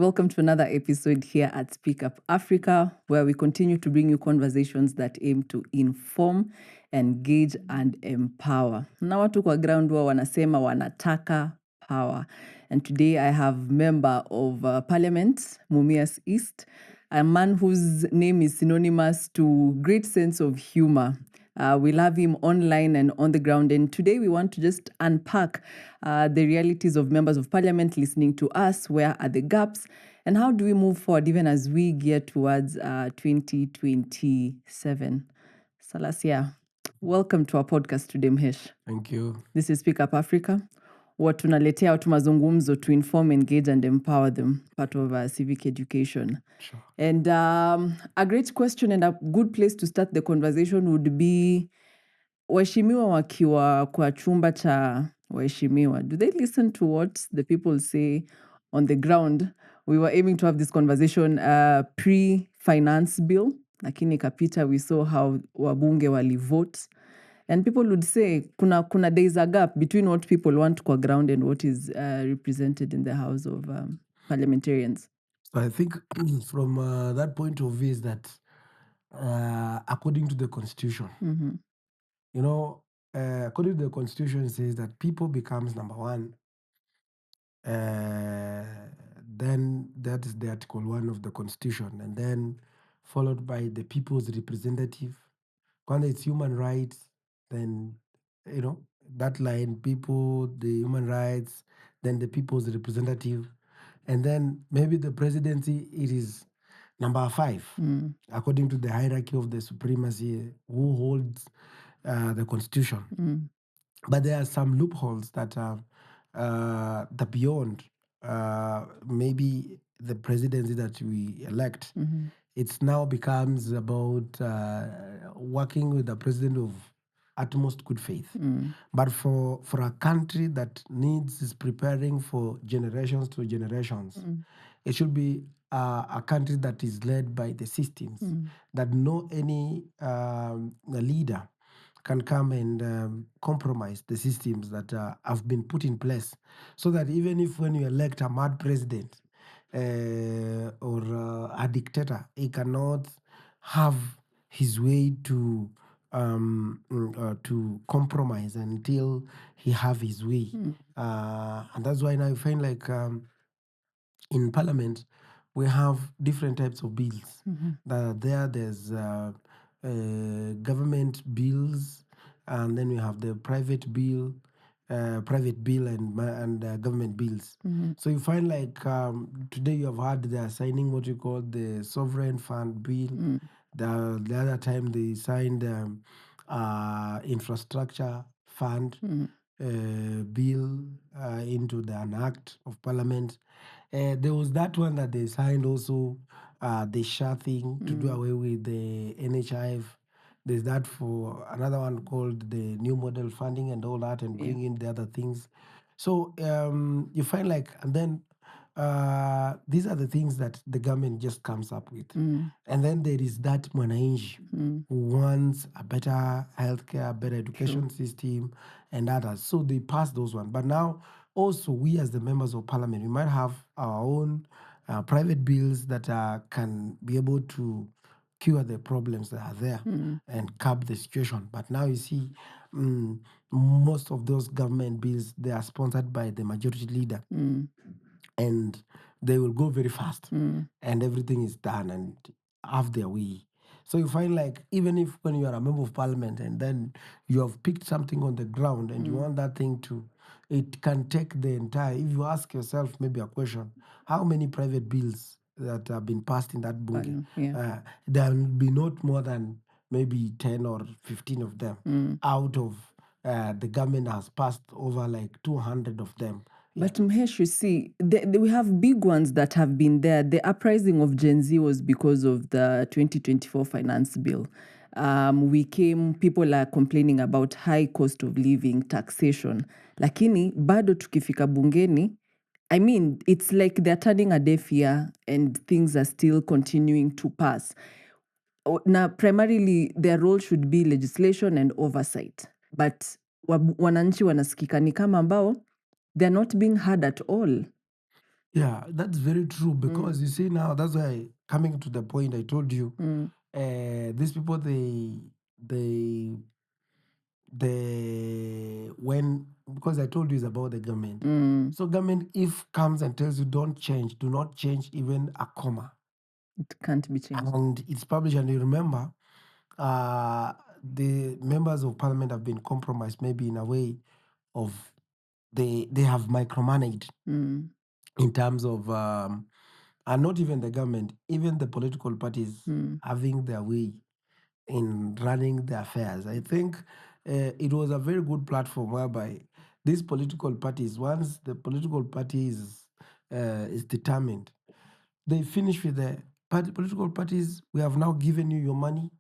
Welcome to another episode here at Speak Up Africa, where we continue to bring you conversations that aim to inform, engage, and empower. Na watu kwa ground wa wanasema wanataka power. And today I have member of Parliament, Mumias East, a man whose name is synonymous to great sense of humor. We'll have him online and on the ground. And today we want to just unpack the realities of members of parliament listening to us. Where are the gaps? And how do we move forward even as we gear towards 2027? Salasya, welcome to our podcast today, Mhesh. Thank you. This is Speak Up Africa. Tunaletea watu mazungumzo to inform, engage, and empower them, part of civic education. Sure. And a great question and a good place to start the conversation would be, waheshimiwa wakiwa kwa chumba cha waheshimiwa, do they listen to what the people say on the ground? We were aiming to have this conversation pre-finance bill, lakini kapita, we saw how wabunge walivote. And people would say, kuna there is a gap between what people want kwa ground and what is represented in the House of Parliamentarians. So I think from that point of view is that according to the Constitution, according to the Constitution, it says that people becomes number one. Then that is the Article 1 of the Constitution, and then followed by the people's representative. When it's human rights, then that line, people, the human rights, then the people's representative, and then maybe the presidency, it is number 5, according to the hierarchy of the supremacy, who holds the Constitution. But there are some loopholes that are the beyond maybe the presidency that we elect. It now becomes about working with the president of utmost good faith. But for a country that is preparing for generations to generations, it should be a country that is led by the systems, that no any leader can come and compromise the systems that have been put in place, so that even if when you elect a mad president or a dictator, he cannot have his way to compromise until he have his way. And that's why now I find like in Parliament, we have different types of bills that are there. There's government bills, and then we have the private bill and government bills. So you find like today you have had they are signing what you call the sovereign fund bill. The other time they signed infrastructure fund bill into an act of parliament. There was that one that they signed also, the SHA thing, to do away with the NHIF. There's that for another one called the new model funding and all that, and bring in the other things. So you find like, and then these are the things that the government just comes up with. And then there is that mwananchi who wants a better healthcare, better education system, and others. So they pass those ones. But now also we as the members of parliament, we might have our own private bills that can be able to cure the problems that are there and curb the situation. But now you see most of those government bills, they are sponsored by the majority leader. And they will go very fast and everything is done and have their way. So you find like, even if when you are a member of parliament and then you have picked something on the ground and you want that thing to, it can take the entire, if you ask yourself maybe a question, how many private bills that have been passed in that bunge? There will be not more than maybe 10 or 15 of them out of the government has passed over like 200 of them. But Mhesh, you see, we have big ones that have been there. The uprising of Gen Z was because of the 2024 finance bill. People are complaining about high cost of living, taxation. Lakini, bado tukifika bungeni, I mean, it's like they're turning a deaf ear and things are still continuing to pass. Now, primarily, their role should be legislation and oversight. But wananchi wanasikika ni kama ambao they're not being heard at all. Yeah, that's very true, because you see now, that's why, coming to the point I told you, these people, they when, because I told you it's about the government. So government, if comes and tells you don't change, do not change even a comma, It can't be changed. and it's published, and you remember, the members of parliament have been compromised, maybe in a way of, they have micromanaged in terms of, and not even the government, even the political parties having their way in running the affairs. I think it was a very good platform whereby these political parties, once the political party is determined, they finish with the political parties. We have now given you your money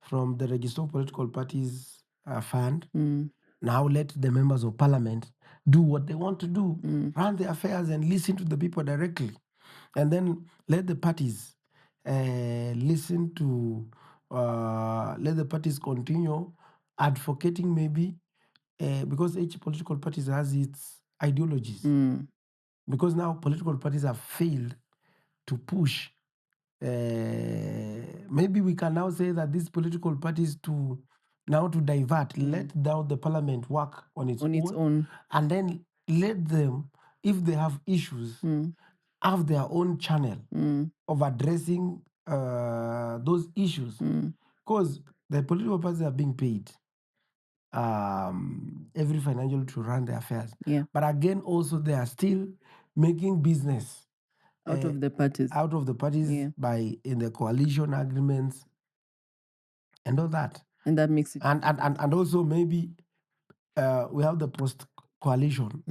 from the register of political parties fund. Now let the members of parliament do what they want to do, run the affairs and listen to the people directly. And then let the parties listen to, let the parties continue advocating, maybe, because each political party has its ideologies. Because now political parties have failed to push, maybe we can now say that these political parties to divert, let now the parliament work on its own, and then let them, if they have issues, have their own channel of addressing those issues, because the political parties are being paid every financial to run their affairs. Yeah. But again, also they are still making business Out of the parties. Yeah. by in the coalition agreements and all that. And that makes it. And also maybe we have the post coalition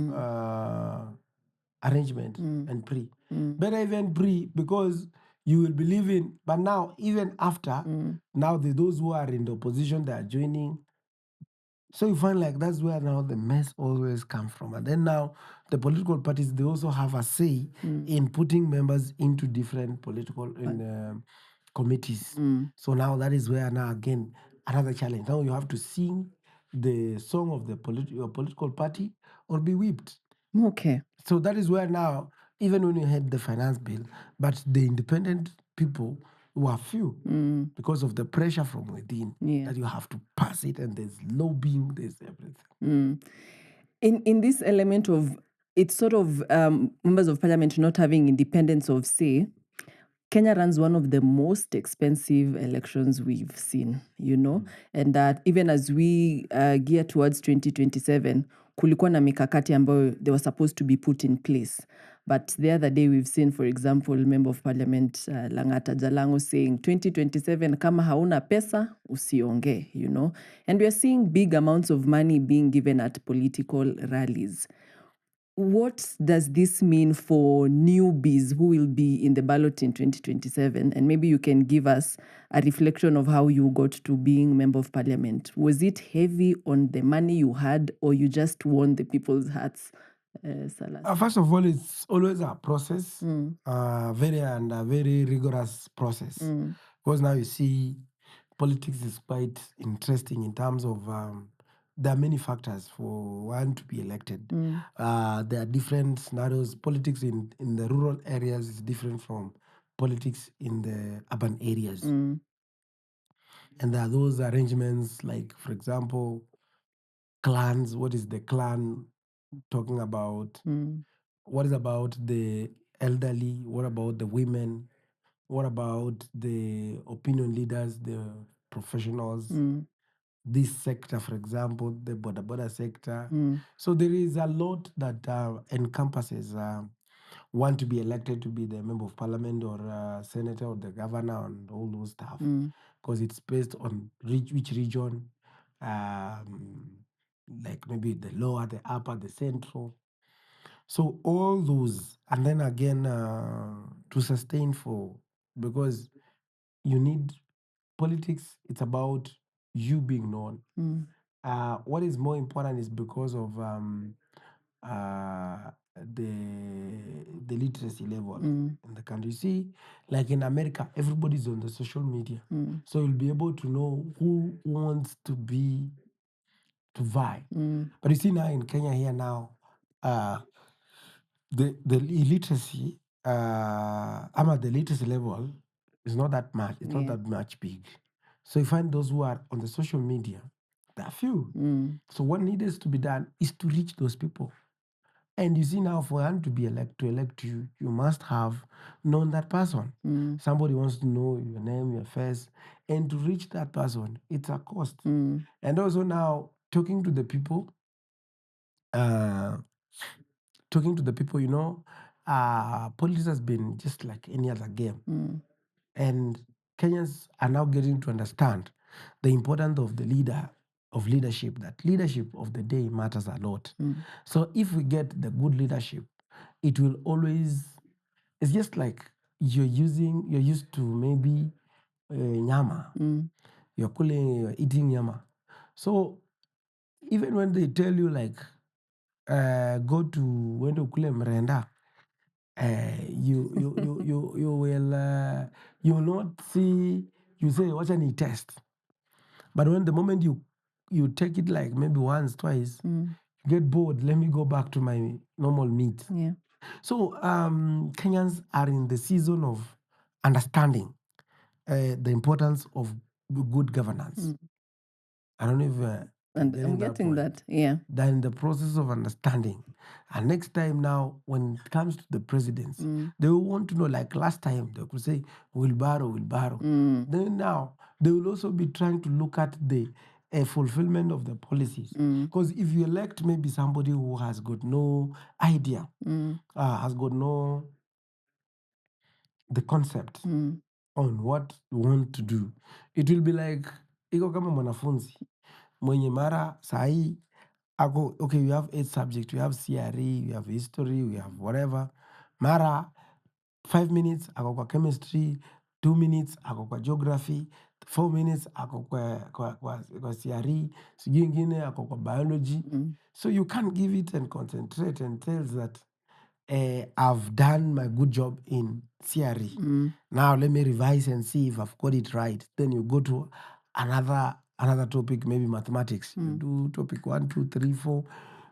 arrangement and pre. Better even pre, because you will believe in. But now, even after, now those who are in the opposition, they are joining. So you find like that's where now the mess always comes from. And then now the political parties, they also have a say in putting members into different political committees. So now that is where now again another challenge. Now you have to sing the song of the your political party or be whipped. Okay. So that is where now, even when you had the finance bill, but the independent people were few because of the pressure from within, that you have to pass it, and there's lobbying, there's everything. In this element of, it's sort of members of parliament not having independence of say, Kenya runs one of the most expensive elections we've seen, and that even as we gear towards 2027, kulikuwa na mikakati ambayo they were supposed to be put in place. But the other day we've seen, for example, Member of Parliament Langata Jalango saying 2027, kama hauna pesa, usionge, And we are seeing big amounts of money being given at political rallies. What does this mean for newbies who will be in the ballot in 2027? And maybe you can give us a reflection of how you got to being Member of Parliament. Was it heavy on the money you had, or you just won the people's hearts, Salasya? First of all, it's always a process, very rigorous process. Because now you see, politics is quite interesting in terms of there are many factors for one to be elected. There are different scenarios. Politics in the rural areas is different from politics in the urban areas. And there are those arrangements, like, for example, clans. What is the clan talking about? What is about the elderly? What about the women? What about the opinion leaders, the professionals? This sector, for example, the border sector. So there is a lot that encompasses want to be elected to be the member of parliament or senator or the governor and all those stuff, because it's based on which region, like maybe the lower, the upper, the central. So all those, and then again to sustain for, because you need politics, it's about you being known. What is more important is because of the literacy level in the country. You see, like in America, everybody's on the social media, so you'll be able to know who wants to vie. But you see now in Kenya here now, the illiteracy, the literacy level is not that much. It's not Yeah. that much big. So you find those who are on the social media, there are few. So what needs to be done is to reach those people. And you see now, for one to be elect you, you must have known that person. Somebody wants to know your name, your face, and to reach that person, it's a cost. And also now talking to the people, you know, politics has been just like any other game. And Kenyans are now getting to understand the importance of leadership, that leadership of the day matters a lot. So if we get the good leadership, it will always, it's just like you're used to maybe nyama. You're eating nyama. So even when they tell you like, go to when ukule mrenda, you will you will not see, you say what any test. But when the moment you take it like maybe once, twice, you get bored, let me go back to my normal meat. Yeah. So Kenyans are in the season of understanding the importance of good governance. I don't know if And I'm getting that. Yeah. They're in the process of understanding. And next time now, when it comes to the presidency, they will want to know, like last time, they could say, wheelbarrow, wheelbarrow. Then now, they will also be trying to look at the fulfillment of the policies. Because if you elect maybe somebody who has got no idea, has got no the concept on what you want to do, it will be like, iko kama mwanafunzi mwenye mara sahi ako, okay, you have 8 subjects, you have CRE, you have history, you have whatever. Mara 5 minutes ako kwa chemistry, 2 minutes ako kwa geography, 4 minutes ako kwa CRE, sijui ingine ako kwa biology. So you can't give it and concentrate and tell that I've done my good job in CRE. Now let me revise and see if I've got it right. Then you go to another topic, maybe mathematics. You do topic 1, 2, 3, 4.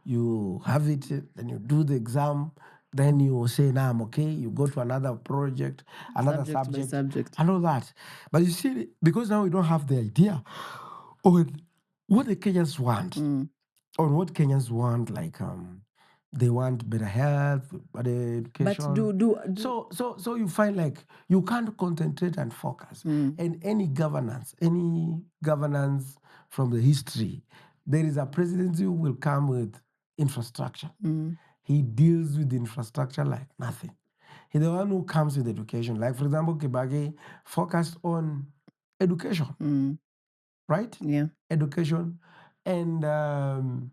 You have it, then you do the exam. Then you say, now I'm okay. You go to another project, another Subject by subject. and all that. But you see, because now we don't have the idea on what the Kenyans want, on what Kenyans want, like they want better health, better education. But So you find like you can't concentrate and focus. And any governance from the history, there is a presidency who will come with infrastructure. He deals with infrastructure like nothing. He's the one who comes with education. Like, for example, Kibaki focused on education, right? Yeah. Education and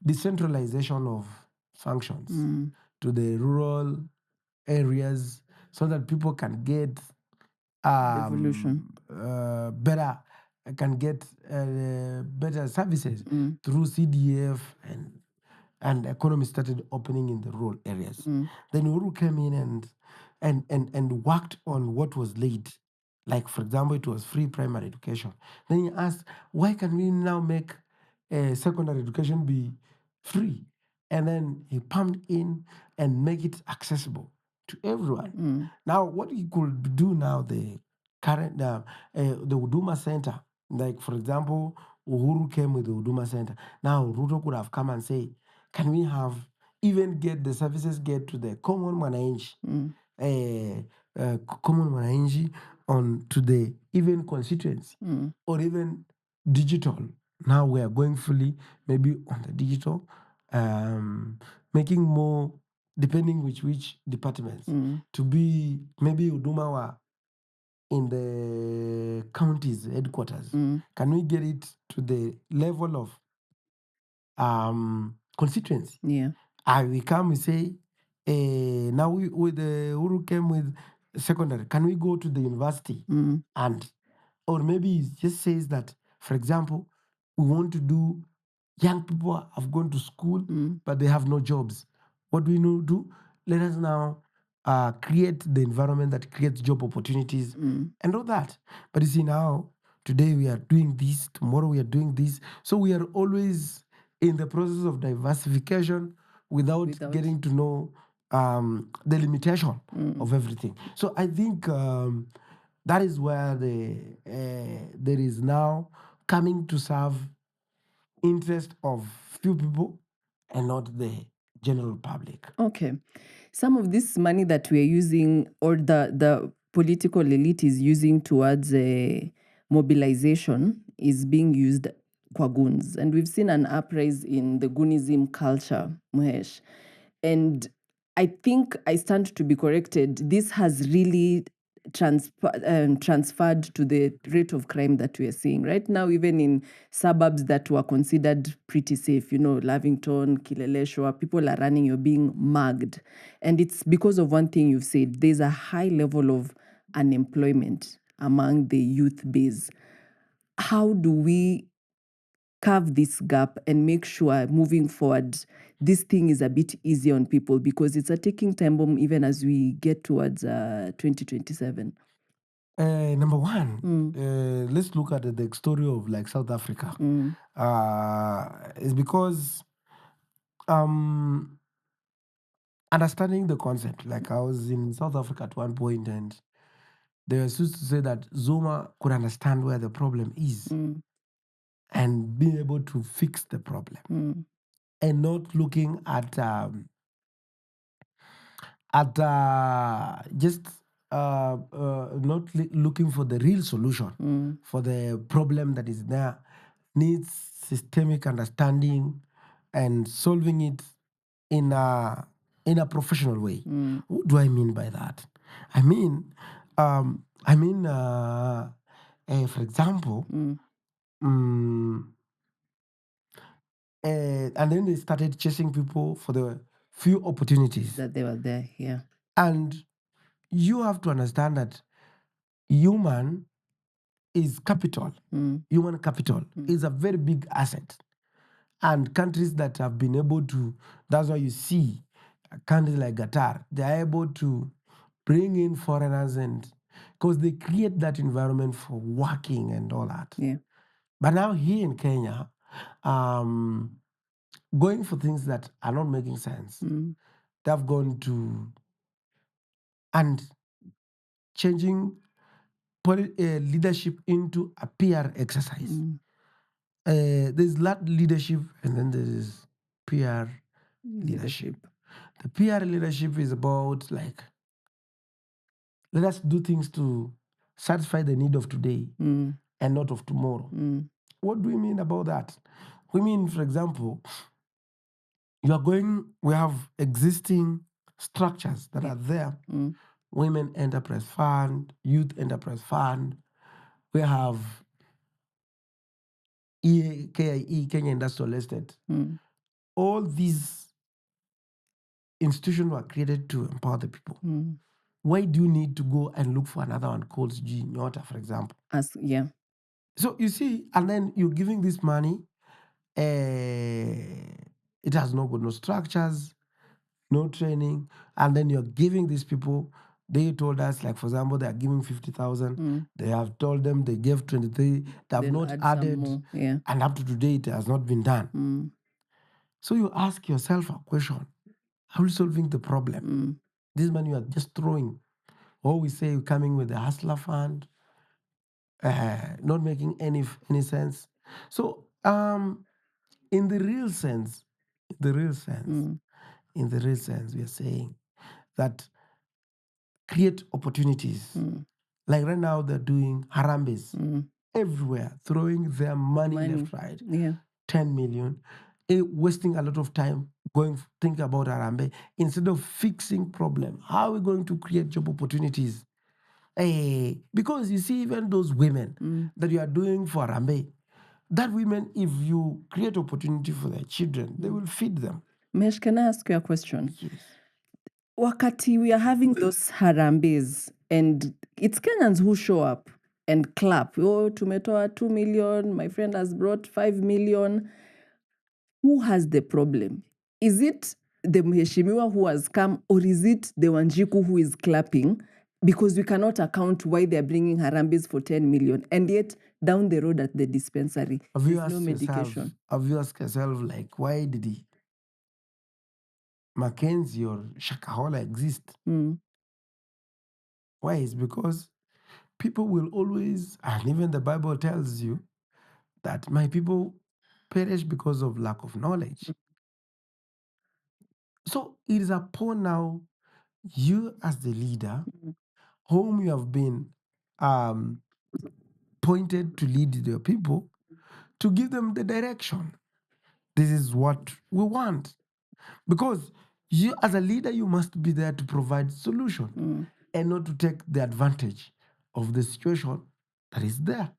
decentralization of functions to the rural areas so that people can get Evolution. better better services through CDF, and economy started opening in the rural areas. Then Uhuru came in and worked on what was late. Like, for example, it was free primary education. Then he asked, why can we now make secondary education be free? And then he pumped in and make it accessible to everyone. Now, what he could do now, the Huduma Center, like, for example, Uhuru came with the Huduma Center. Now, Ruto could have come and say, can we have, even get the services get to the common mwananchi, common mwananchi on to the even constituency or even digital. Now we are going fully maybe on the digital, making more depending which departments to be maybe Uduma wa in the counties headquarters. Can we get it to the level of constituency? Yeah. We come, we say, now we with the Uru came with secondary. Can we go to the university and, or maybe it just says that, for example, we want to do, young people have gone to school but they have no jobs. What do we know do? Let us now create the environment that creates job opportunities and all that. But you see now, today we are doing this, tomorrow we are doing this. So we are always in the process of diversification without getting to know the limitation of everything. So I think that is where there is now coming to serve interest of few people and not the general public. Okay. Some of this money that we are using, or the political elite is using towards mobilization, is being used kwa goons. And we've seen an uprise in the goonism culture, Muhesh. And I think I stand to be corrected. This has really transferred to the rate of crime that we are seeing right now, even in suburbs that were considered pretty safe, Lavington, Kileleshwa, people are running, you're being mugged. And it's because of one thing you've said, there's a high level of unemployment among the youth base. How do we carve this gap and make sure moving forward this thing is a bit easier on people, because it's a ticking time bomb even as we get towards 2027? Number one, let's look at the story of like South Africa. It's because understanding the concept. Like I was in South Africa at one point, and they were used to say that Zuma could understand where the problem is and be able to fix the problem, and not looking at just not looking for the real solution for the problem that is there. Needs systemic understanding and solving it in a professional way. What do I mean by that? I mean, for example, and then they started chasing people for the few opportunities That they were there, yeah. And you have to understand that human is capital. Human capital is a very big asset. And countries that have been able to, that's why you see countries like Qatar, they are able to bring in foreigners, and because they create that environment for working and all that. Yeah. But now here in Kenya, going for things that are not making sense, they've gone to and changing leadership into a PR exercise. There's that leadership, and then there's PR leadership. The PR leadership is about like, let us do things to satisfy the need of today and not of tomorrow. What do we mean about that? We mean, for example, we have existing structures that are there. Women Enterprise Fund, Youth Enterprise Fund. We have KIE, Kenya Industrial Estate. All these institutions were created to empower the people. Why do you need to go and look for another one called G Nyota, for example? Yeah. So you see, and then you're giving this money, it has no structures, no training, and then you're giving these people. They told us, like, for example, they are giving 50,000. They have told them they gave 23. They have Then not add some added, more, yeah. and up to today, it has not been done. So you ask yourself a question: how are you solving the problem? This money you are just throwing. Or we say coming with the hustler fund, not making any sense. So, in the real sense, we are saying that create opportunities. Like right now, they're doing harambes everywhere, throwing their money left, right. Yeah. 10 million, wasting a lot of time think about harambe instead of fixing problem. How are we going to create job opportunities? Because you see, even those women that you are doing for harambe, that women, if you create opportunity for their children, they will feed them. Mesh, can I ask you a question? Yes. Wakati we are having those harambes, and it's Kenyans who show up and clap. Oh, tumetoa 2 million, my friend has brought 5 million. Who has the problem? Is it the Mheshimiwa who has come, or is it the Wanjiku who is clapping? Because we cannot account why they're bringing harambes for 10 million. And yet, down the road at the dispensary, there's no medication. Have you asked yourself, like, why did he? Mackenzie or Shakahola exist. Why? It's because people will always, and even the Bible tells you that my people perish because of lack of knowledge. So it is upon now you as the leader, whom you have been appointed to lead your people, to give them the direction. This is what we want. Because you, as a leader, you must be there to provide solution and not to take the advantage of the situation that is there.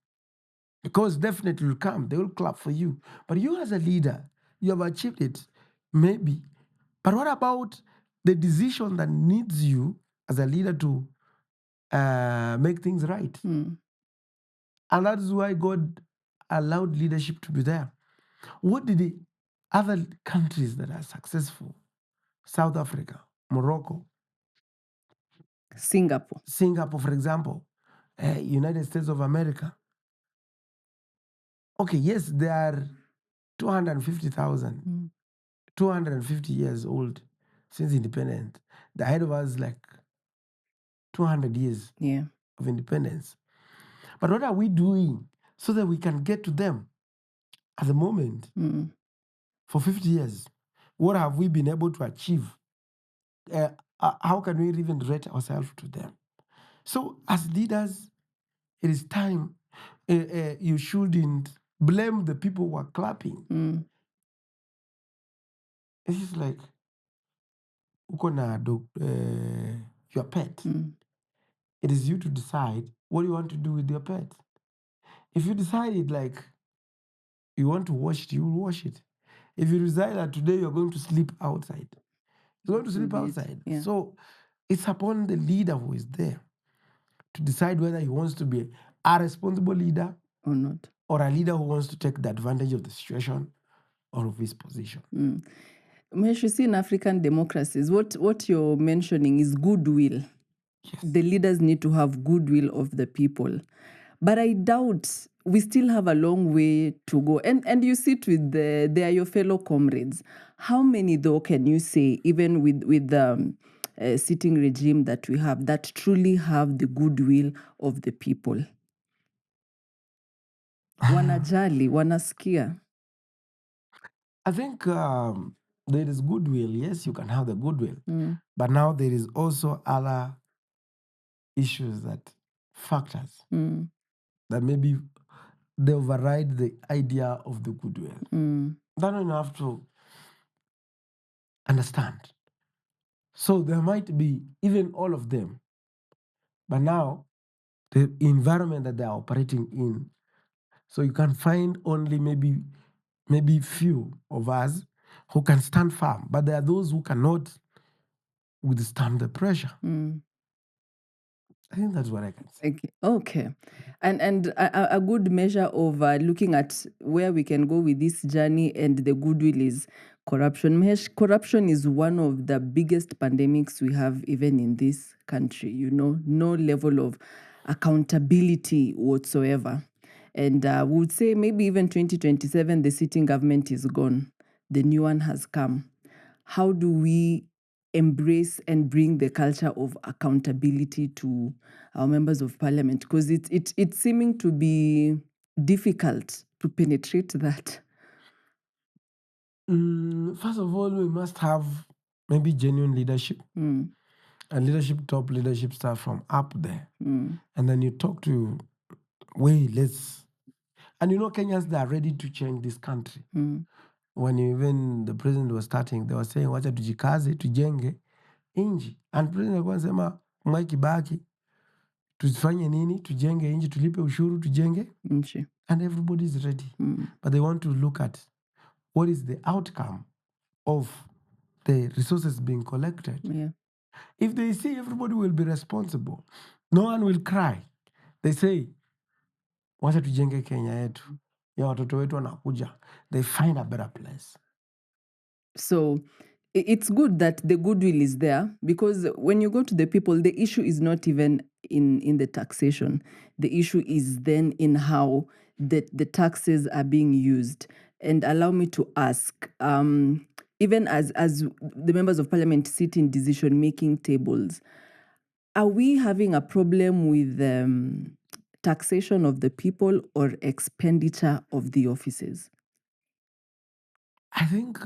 Because definitely will come, they will clap for you. But you as a leader, you have achieved it, maybe. But what about the decision that needs you as a leader to make things right? And that is why God allowed leadership to be there. What did the other countries that are successful, South Africa, Morocco, Singapore, for example, United States of America. Okay, yes, they are 250,000, 250 years old since independence. The ahead of us like 200 years of independence. But what are we doing so that we can get to them at the moment for 50 years? What have we been able to achieve? How can we even rate ourselves to them? So as leaders, it is time. You shouldn't blame the people who are clapping. It's just like uko na your pet. It is you to decide what you want to do with your pet. If you decide like you want to wash it, you will wash it. If you decide that today you're going to sleep outside, you're going to sleep outside. Yeah. So it's upon the leader who is there to decide whether he wants to be a responsible leader or not, or a leader who wants to take the advantage of the situation or of his position. Mesh, you see in African democracies, what you're mentioning is goodwill. Yes. The leaders need to have goodwill of the people. But I doubt we still have a long way to go. And you sit with they are your fellow comrades. How many, though, can you say, even with the sitting regime that we have, that truly have the goodwill of the people? Wanajali, wanasikia. I think there is goodwill. Yes, you can have the goodwill. But now there is also other issues factors that maybe they override the idea of the goodwill. Then you have to understand. So there might be even all of them. But now the environment that they are operating in, so you can find only maybe few of us who can stand firm, but there are those who cannot withstand the pressure. I think that's what I can say. Okay. And a good measure of looking at where we can go with this journey and the goodwill is corruption. Mesh, corruption is one of the biggest pandemics we have even in this country. No level of accountability whatsoever. And we would say maybe even 2027, the sitting government is gone. The new one has come. How do we embrace and bring the culture of accountability to our members of parliament? Because it's seeming to be difficult to penetrate that. First of all, we must have maybe genuine leadership. And top leadership staff from up there. And then you talk to, and Kenyans, they are ready to change this country. When even the president was starting, they were saying, wacha tujikaze, tujenge inji. And president alikuwa anasema, Mwai Kibaki, tufanye nini, tujenge inji, tulipe ushuru, tujenge. And everybody is ready. But they want to look at what is the outcome of the resources being collected. Yeah. If they see everybody will be responsible, no one will cry. They say, wacha tujenge Kenya yetu. Ya watoto wetu wanakuja. They find a better place. So it's good that the goodwill is there, because when you go to the people, the issue is not even in the taxation. The issue is then in how the taxes are being used. And allow me to ask, even as the members of parliament sit in decision-making tables, are we having a problem with taxation of the people or expenditure of the offices? I think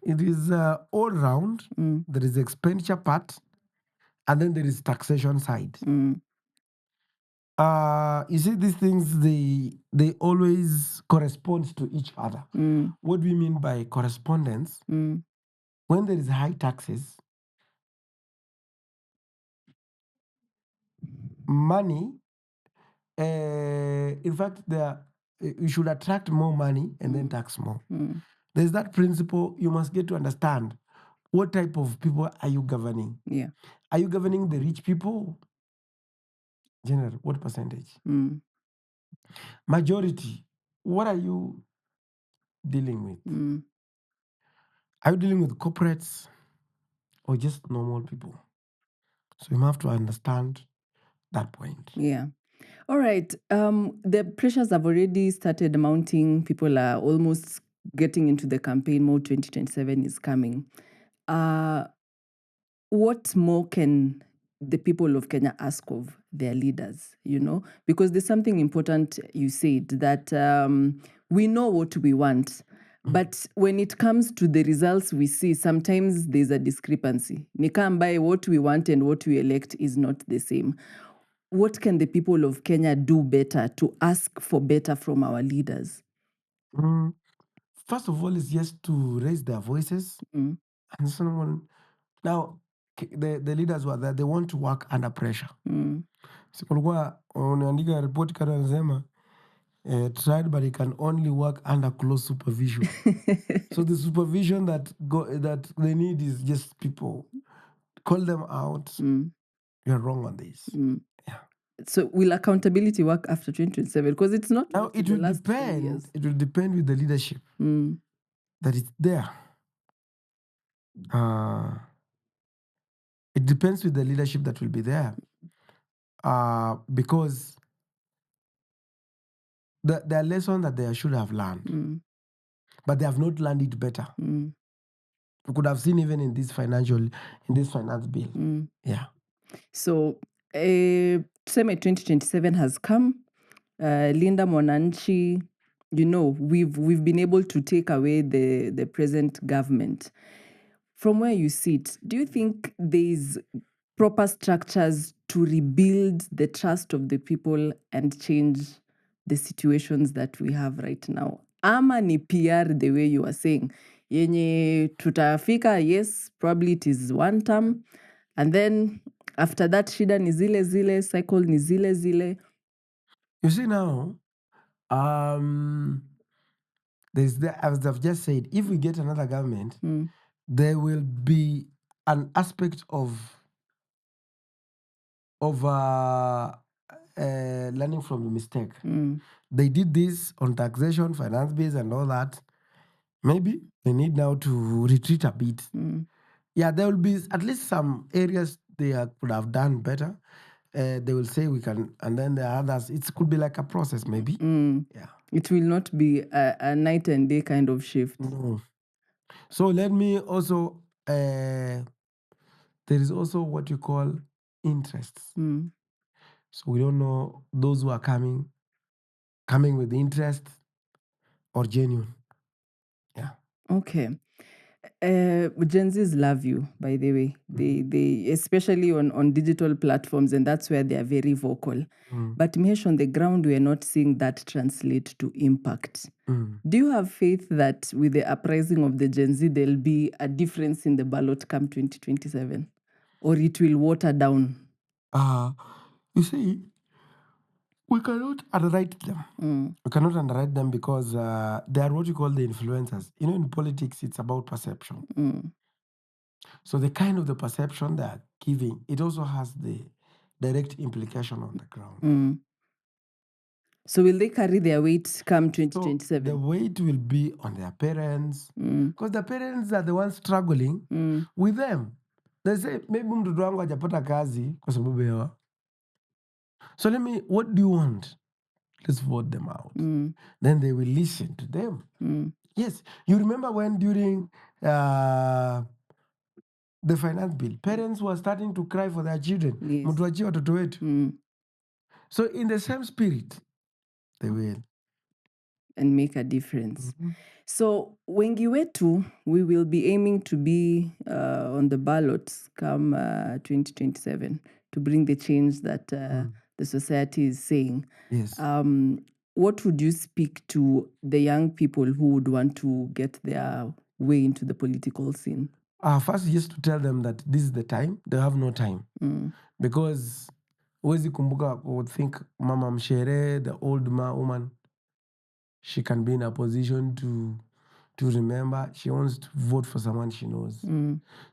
it is all round. There is expenditure part, and then there is taxation side. You see, these things, they always correspond to each other. What do we mean by correspondence? When there is high taxes, money, in fact, you should attract more money and then tax more. There's that principle you must get to understand. What type of people are you governing? Yeah. Are you governing the rich people? General, what percentage? Majority, what are you dealing with? Are you dealing with corporates or just normal people? So you have to understand that point. Yeah. All right. The pressures have already started mounting. People are almost getting into the campaign mode. 2027 is coming. What more can the people of Kenya ask of their leaders, Because there's something important you said, that we know what we want, but when it comes to the results we see, sometimes there's a discrepancy. Nikambai, what we want and what we elect is not the same. What can the people of Kenya do better to ask for better from our leaders? First of all, is just to raise their voices. And someone, now, the leaders were there, they want to work under pressure. Sikulikuwa unaandika report kana anasema tried, but it can only work under close supervision. So the supervision that they need is just people call them out. You're wrong on this. Yeah. So will accountability work after 2027? Because it's not now. It will depend. It will depend with the leadership that is there. It depends with the leadership that will be there. Because there are lessons that they should have learned, but they have not learned it better. We could have seen even in this finance bill. Yeah. So, Tuseme 2027 has come. Linda Mwananchi, we've been able to take away the present government. From where you sit, do you think there's proper structures to rebuild the trust of the people and change the situations that we have right now? Ama ni PR, the way you are saying, yenye tutafika, yes, probably it is one term, and then after that shida ni zile, cycle ni zile. You see now, as I've just said, if we get another government, there will be an aspect of learning from the mistake. They did this on taxation, finance bills, and all that. Maybe they need now to retreat a bit. Yeah, there will be at least some areas they could have done better. They will say we can, and then the others, it could be like a process, maybe. Yeah. It will not be a night and day kind of shift. No. So let me also, there is also what you call interests. So we don't know those who are coming with interest or genuine. Yeah. Okay. Gen Zs love you, by the way. They especially on digital platforms, and that's where they are very vocal. But Mesh, on the ground, we are not seeing that translate to impact. Do you have faith that with the uprising of the Gen Z, there'll be a difference in the ballot come 2027? Or it will water down? You see, we cannot underwrite them. We cannot underwrite them because they are what you call the influencers. In politics, it's about perception. So the kind of the perception they are giving, it also has the direct implication on the ground. So will they carry their weight come 2027? So the weight will be on their parents, because the parents are the ones struggling with them. They say, maybe mtoto wangu hajapata kazi kwa sababu ya. So what do you want? let's vote them out. Mm. Then they will listen to them. Mm. Yes, you remember when during the finance bill, parents were starting to cry for their children. Yes. Mtuachie watoto wetu. Mm. So in the same spirit, they will. And make a difference. So wengi wetu, we will be aiming to be on the ballots come 2027 to bring the change that the society is saying. Yes. What would you speak to the young people who would want to get their way into the political scene? First, just to tell them that this is the time. They have no time. Because huwezi kumbuka would think mama mshere, the old woman, she can be in a position to remember. She wants to vote for someone she knows.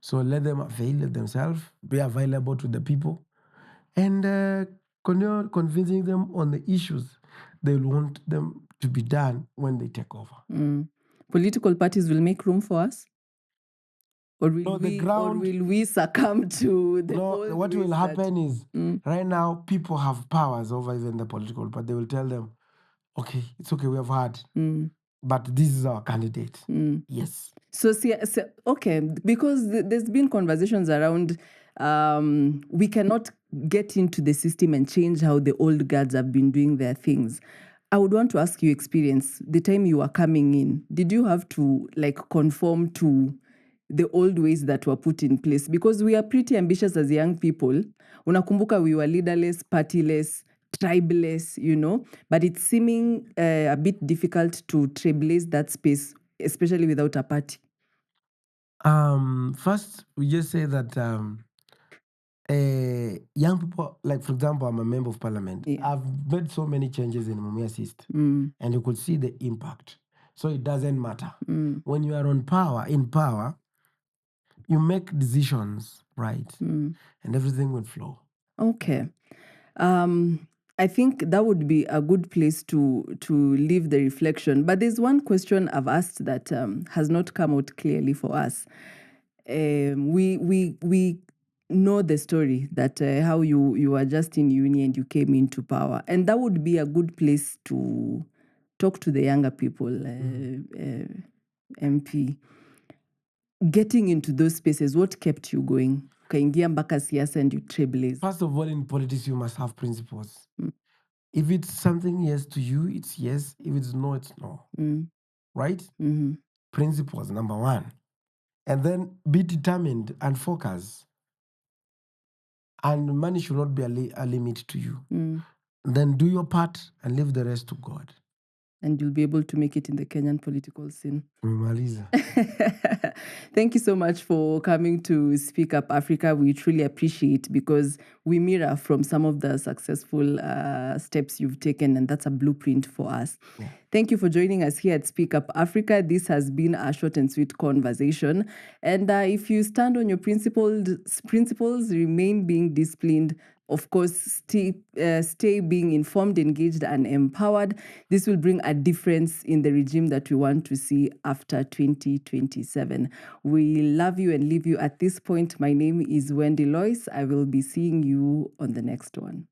So let them avail themselves, be available to the people, and continue convincing them on the issues they want them to be done when they take over. Political parties will make room for us? Or will, No, the we, ground- or will we succumb to the No, old what ways will that- happen is right now people have powers over even the political, but they will tell them, okay, it's okay, we have had, but this is our candidate. Yes. So, okay, because there's been conversations around we cannot get into the system and change how the old guards have been doing their things. I would want to ask you experience, the time you were coming in, did you have to like conform to the old ways that were put in place? Because we are pretty ambitious as young people. Unakumbuka we were leaderless, partyless, tribeless, you know, but it's seeming a bit difficult to trailblaze that space, especially without a party. First, we just say that young people, like for example, I'm a member of parliament. Yeah. I've made so many changes in Mumias system, and you could see the impact. So it doesn't matter. When you are in power, you make decisions, right? And everything will flow. Okay. I think that would be a good place to leave the reflection. But there's one question I've asked that has not come out clearly for us. We know the story that how you were just in uni and you came into power, and that would be a good place to talk to the younger people. MP, getting into those spaces, what kept you going? Ukaingia mpaka siasa and you trailblaze. First of all, in politics, you must have principles. If it's something yes to you, it's yes. If it's no, it's no. Right? Principles, number one. And then be determined and focus. And money should not be a limit to you. Then do your part and leave the rest to God. And you'll be able to make it in the Kenyan political scene. Umemaliza. Thank you so much for coming to Speak Up Africa. We truly appreciate, because we mirror from some of the successful steps you've taken, and that's a blueprint for us. Yeah. Thank you for joining us here at Speak Up Africa. This has been a short and sweet conversation. And if you stand on your principles, remain being disciplined, of course, stay being informed, engaged, and empowered. This will bring a difference in the regime that we want to see after 2027. We love you and leave you at this point. My name is Wendy Lois. I will be seeing you on the next one.